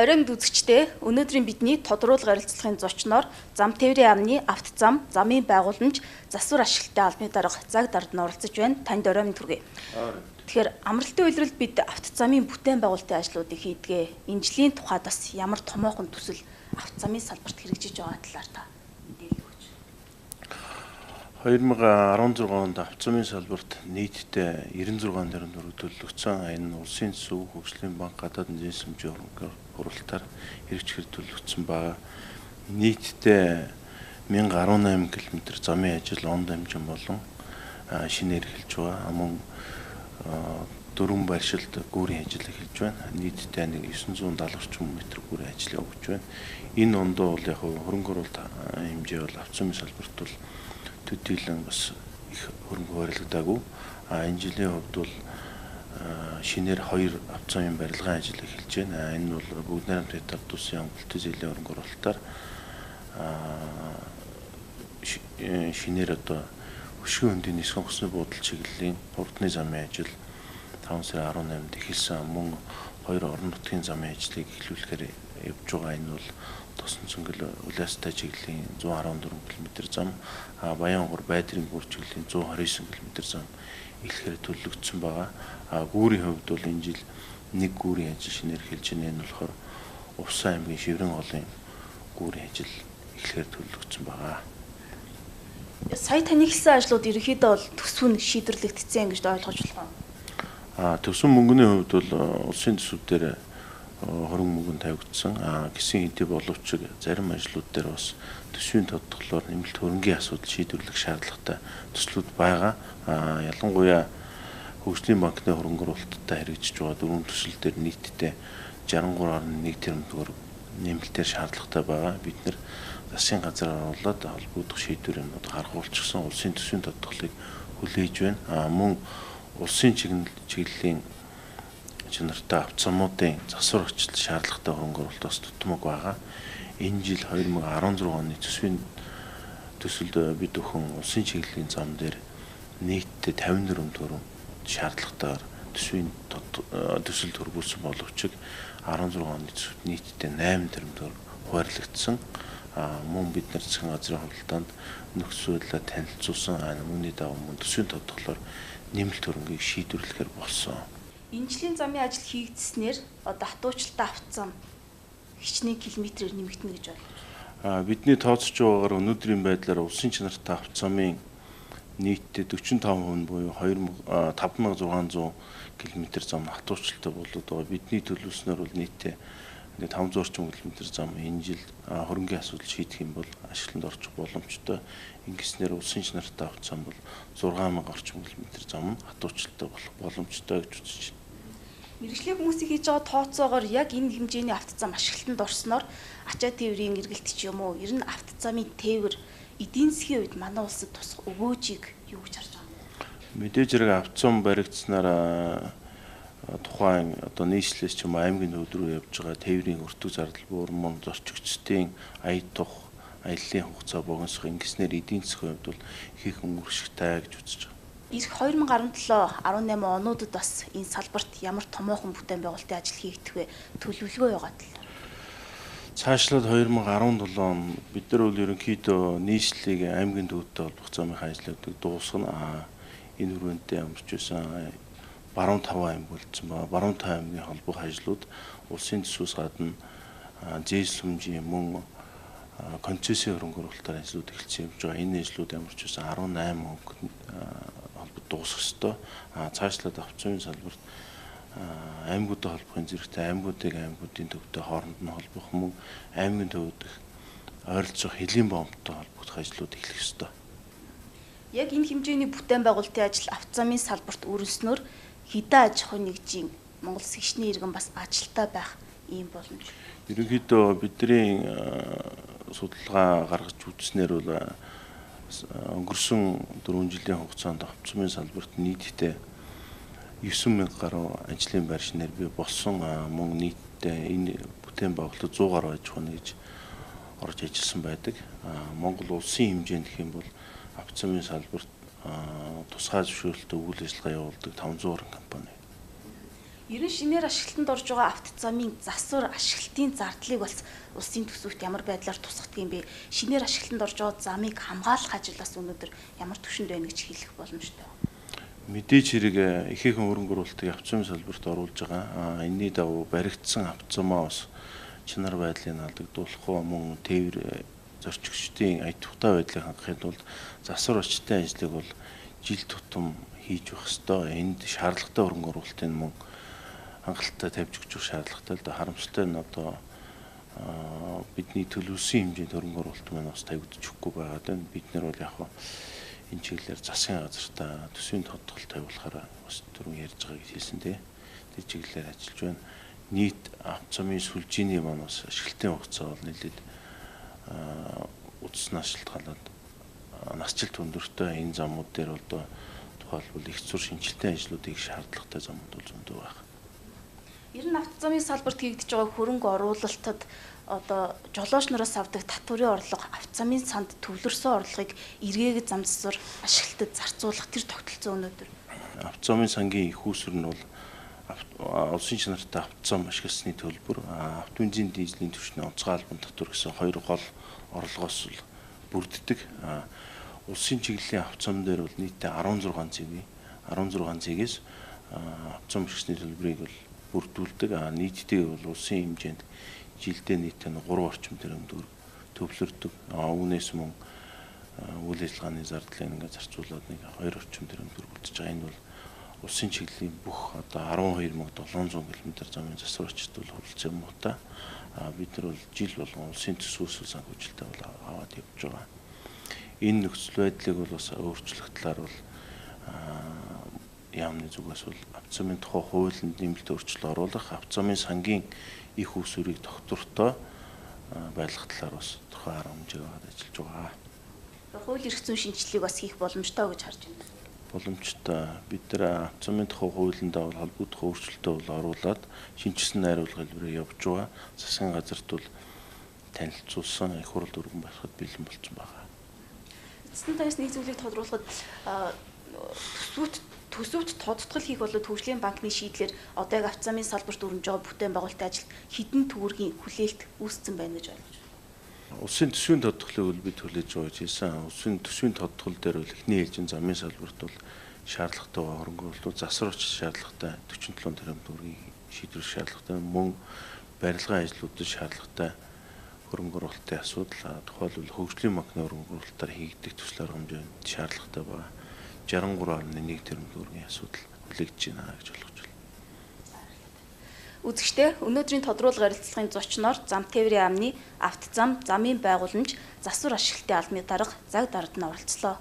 Оройн үзэгчдээ өнөөдрийн бидний тодруулга ярилцлагын зочноор зам тээврийн амны автозам, замын байгууламж, засвар ашиглалтын албаны дарга Заг Дардан оролцож байна. Танд оройн түргэе. Тэгэхээр амралтын үйлрэлд бид автозамын бүтээн байгуулалтын ажлуудыг хийдгээ. Энэ жилийн тухайд бас ямар томоохон төсөл автозамын салбарт хэрэгжиж байгаа талаар та мэдээлэл өгөөч. 2016 онд автозамын салбарт нийтдээ 96 тэрбум төлөвлөгдсөн. Энэ улсын төсөв, хөгжлийн банк, гадаад эзэн сүмжийн хуралтаар хэрэгжихэр төлөвлөгдсөн байгаа. Нийтдээ 1018 км замын ажил он дамжин болон шинээр эхэлж байгаа. Мөн дөрвөн байршилд гүүрийн ажил эхэлж байна. Нийтдээ 970 орчим метр гүүрийн ажил явуулж байна. Энэ ондоо бол яг хөрөнгө оруулалт хэмжээ бол автозамын салбарт бол төдийлөн бас их хөрөнгө барилгадаагүй. Энэ жилийн хувьд бол шинээр 2 автозамын барилгын ажил эхэлж байна. Энэ бол бүгд найрамдах этапт улсын амгалт зээлийн хөрөнгө оруулалтаар шинээр одоо хөшгөө хөндийн нисхэн усны буудал чиглэлийн хурдны замын ажил 5 сарын 18-нд эхэлсэн. Мөн 2 орон нутгийн замын ажлыг эхлүүлэхээр явж байгаа. Энэ бол Тосон цэнгэл Улаастай чиглэлийн 114 км зам, Баянгур Байдрын гүр чиглэлийн 129 км зам эхлэхээр төлөвлөгдсөн байгаа. Гүүрийн хувьд бол энэ жил нэг гүүрийн ажил шинээр эхэлж байна. Энэ болохоор Увсан аймгийн Шиврэн голын гүүрийн ажил эхлэхээр төлөвлөгдсөн байгаа. Сая таны хэлсэн ажлууд ерөнхийдөө бол төсвөн шийдвэрлэгдсэн гэж ойлгож байна. Төсвөн мөнгөний хувьд бол улсын төсөв дээр хөрөнгө мөнгөнд тавигдсан. Гэсэн хэдий боловч зарим ажлууд дээр бас төсвийн тодтголоор нэмэлт хөрөнгийн асуудал шийдвэрлэх шаардлагатай төслүүд байгаа. Ялангуяа хөгжлийн банкны хөрөнгө оруулалттай хэрэгжиж байгаа дөрвөн төсөл дээр нийтдээ 63.1 тэрбум төгрөг нэмэлтээр шаардлагатай байгаа. Бид нэр засгийн газраар оруулаад холбогдох шийдвэрүүд гаргуулчихсан улсын төсвийн тодтголыг хүлээж байна. Мөн улсын чиглэлийн чанартай автозамуудын засвар ачлал шаардлагатай хөрөнгө оруулалт бас тутмаг байгаа. Энэ жил 2016 оны төсөлд бид өхөн улсын чиглэлийн зам дээр нийтдээ 54 төгрөг шаардлагатайгаар төсөл төрүүлсэн боловч 16 оны төсөвт нийтдээ 8 тэрбум төгрөг хуваарлагдсан. Мөн бид нар засгийн газрын хуралдаанд нөхцөл байдлаа танилцуулсан. Үүний дагуу мөн төсвийн тодтголоор нэмэлт хөрөнгийг шийдвэрлэхээр болсон. Энэ жилийн замын ажил хийгдснээр хатуучилтай автозам хичнээн километрээр нэмэгдэнэ гэж байна. Бидний тооцож байгаагаар өнөөдрийн байдлаар улсын чанартай автозамын нийтдээ 45% буюу 5600 км зам хатуучилтай болоод байгаа. Бидний төлөвлөснөр бол нийтдээ 500 орчим км зам энэ жил хөрөнгийн асуудал шийдэх юм бол ашигланд орчих боломжтой. Ингэснээр улсын чанартай автозам бол 6000 орчим км зам хатуучилтай болох боломжтой гэж үзэж байна. Мэргэжлийн хүмүүсийн хийж байгаа тооцоогоор яг энэ хэмжээний автозам ашиглалтанд орсноор ачаа тээврийн эргэлт ч юм уу, ер нь автозамын тээвэр эдийн засгийн үед манай улсад тусах өгөөжийг юу гэж харж байгаа юм? Мэдээж хэрэг автозам баригдсанаар тухайн одоо нийслэлс ч юм аймгийн төвд рүү явж байгаа тээврийн өртөг зардал буюу мөн зорчигчдын ая тух аяллаа хугацаа богиносох ингэснээр эдийн засгийн хувьд бол их өнгөршигтэй гэж үзэж байгаа. Ирэх 2017-18 онуудад бас энэ салбарт ямар томоохон бүтээн байгуулалтын ажил хийгдэх вэ? Төлөвлөгөө байгаа талаар. Цаашлаад 2017 он бид нар бол ерөнхийдөө нийслэлийг аймгийн төвдөө холбох замын ажлуудыг дуусгана. Энэ хүрээндээ ямарч байсан баруун 5 аймаг болцсон байна. Баруун 5 аймгийн холбох ажлууд улсын төсвөөс гадна зээслэмжийн мөн концессийн хөрөнгө оруулалтаар ажлууд эхэлсэн явж байгаа. Энэ ажлууд ямарч байсан 18 өнгөнд холбогд дуусах ёстой. Цаашлаад автозамын салбарт аймагуудтай холбохын зэрэгтэй аймагуудын төвтэй хооронд нь холбох мөн аймгийн төвд ойролцоох хэлийн бомбтой холбогдох ажлууд эхлэх ёстой. Яг энэ хэмжээний бүтээн байгуулалтын ажил автозамын салбарт өрнснөөр хэдэн аж ахуйн нэгжийн Монгол сэгчний иргэн бас ажилтаа байх ийм боломж. Ерөнхийдөө бидний судалгаа гаргаж үзснээр бол өнгөрсөн 4 жилийн хугацаанд автозамын салбарт нийтдээ 9000 гаруй ажлын байр шинээр бий болсон. Мөн нийтдээ энэ бүтээн байгуулалт 100 гаруй аж ахуйн нэгж орж ажилласан байдаг. Монгол улсын хэмжээнд гэх юм бол автозамын салбарт тусгай зөвшөөрөлтөй үйл ажиллагаа явуулдаг 500 компани. Ерөн шинээр ашиглалтанд орж байгаа автозамын засвар ашиглалтын зардлыг бас улсын төсөвт ямар байдлаар тусгадаг юм бэ? Шинээр ашиглалтанд орж байгаа замыг хамгаалах ажлаас өнөөдөр ямар түвшинд байна гэж хэлэх боломжтой. Мэдээж хэрэг ихээхэн хөрөнгө оруулалтыг автозамын салбарт оруулж байгаа. Энэний дагуу баригдсан автозамаа бас чанар байдлыг алдагдуулах мөн тээвэр зорчигчдын ая тухтай байдлыг хангахын тулд засвар очтой ажлыг бол жил тутам хийж байх ёстой. Энд шаардлагатай хөрөнгө оруулалтын мөн хангалттай тавьж өгч шаардлагатай л да харамсалтай нь одоо бидний төлөвлөсөн хэмжээнд хөрөнгө оруулалт маань бас тавигдчихгүй байгаа даа. Бид нар бол яг энэ чиглэлээр засгийн газартаа төсвийн тодтол тавиулахаар бас түрүүн ярьж байгаа гэж хэлсэн дээ. Тэр чиглэлээр ажиллаж байна. Нийт автозамын сүлжээний маань бас ашиглалтын хугацаа бол нэлээд удснаас шалтгаалаад насжилт өндөртэй энэ замууд дээр одоо тухайлбал их зур шинжилтийн ажлуудыг шаардлагатай замууд бол зөндөө байна. Ер нь автозамын салбарт хийгдэж байгаа хөрөнгө оруулалтад одоо жолооч нараас авдаг татварын орлого автозамын санд төвлөрсөн орлогыг эргээд зам засвар ашиглалтад зарцуулах тэр тогтолцоо өнөөдөр. Автозамын сангийн их үүсвэр нь бол улсын чанартай автозам ашигласны төлбөр, автобензин дизелийн түвшний онцгой албан татвар гэсэн хоёр гол орлогоос бүрддэг. Улсын чиглэлийн автозам дээр бол нийтдээ 16 зэгээс автозам ашигласны төлбөрийг бол бүрдүүлдэг. Нийтдээ бол улсын хэмжээнд жилдээ нийтдээ 3 орчим тэрбум төгрөг төвлөрдөг. Үүнээс мөн үйл ажиллагааны зардлыг ингээд зарцуулаад 2 орчим тэрбум төгрөг үлдэж байгаа. Энэ бол улсын чиглэлийн бүх одоо 12700 км замын засвар очтол хуралцсан юм уу та. Бид нар бол жил болгон улсын төсвөөс санхүүжилтээ бол аваад явж байгаа. Энэ нөхцөл байдлыг бол бас өөрчлөх талаар бол яамны зүгээс бол автозамын тухай хуулинд нэмэлт өөрчлөлт оруулах, автозамын сангийн их үүсвэрийг доктортой байлгах талаар бас тухайн арга хэмжээ аваад ажиллаж байгаа. Хууль эрх зүйн шинжилгээг бас хийх боломжтой гэж харж байна. Боломжтой. Бид нар автозамын тухай хуулиндаа бол холбогдох өөрчлөлтөө бол оруулаад шинжилсэн найруулга хэлбэрээр явж байгаа. Засгийн газарт бол танилцуулсан их хурал дүргэн байхад бэлэн болсон байгаа. Эцэстэн таяс нэг зүйлийг тодруулахад төсөвт тодтгол хийх болоод Хөгжлийн банкны шийдлэр одоо яг автозамын салбарт өрнөж байгаа бүтээн байгуулалтын ажилд хэдэн төгрөгийн хүлээлт үүссэн байна гэж ойлгож байна. Улсын төсвийн тодтголыг бид хүлээж байгаа гэж хэлсэн. Улсын төсвийн тодтгол дээр бол эхний ээлжийн замын салбарт бол шаардлагатай хөрөнгө оруулалт, засвар очил шаардлагатай 47 тэрбум төгрөгийг шийдвэрлэх шаардлагатай, мөн барилгын ажлуудад шаардлагатай хөрөнгө оруулалтын асуудал, тухайлбал Хөгжлийн банкны хөрөнгө оруулалтаар хийгдэх төсөл арга хэмжээнд шаардлагатай байгаа 63.1 тэрбум төгрөгийн асуудал хүлээгдэж байна гэж ойлгож байна. Үзэгчдээ өнөөдрийн тодруулга ярилцлагын зочноор зам тээврийн яамны автозам, замын байгууламж, засвар ашиглалтын албаны дарга Заг Дард нь оролцлоо.